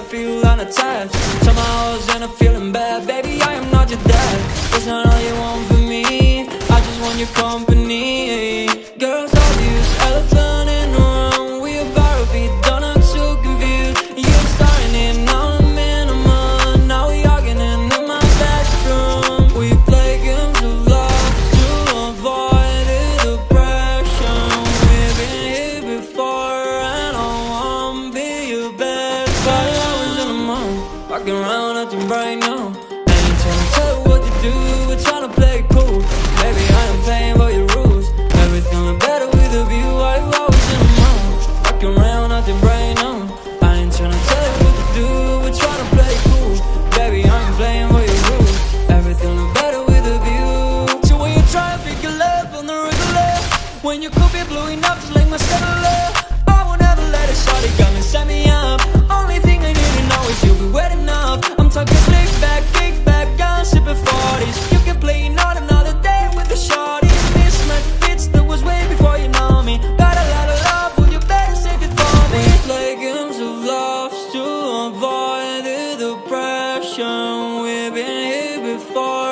feel unattached. Somehow I was in a feeling bad. Baby, I am not your dad. That's not all you want from me. I just want your company. Girls obvious, elephant in the room. We about to be done, I'm so confused. You're starting it, now I'm in a mud. Now we arguing in my bedroom. We play games of love to avoid the depression. We've been here before and I wanna be your best. 5 hours in a month, walking around acting right now. I ain't trying to tell you what to do, we're trying to play it cool. Baby, I am playing by your rules. Everything look better with a view. 5 hours in a month, walking around acting right now. I ain't trying to tell you what to do, we're trying to play it cool. Baby, I am playing by your rules. Everything look better with a view. So when you try to figure love on the regular, when you could be blowing up just like my cellular, I will never let it shorty come and set me up. Only thing I need to know is you'll be wet enough. I'm talking slick back, kick back, gun sipping 40s. You can play not another day with the shorty. Mismatch fits, that was way before you know me. Got a lot of love, well you better save it for me. We play games of love to avoid the depression. We've been here before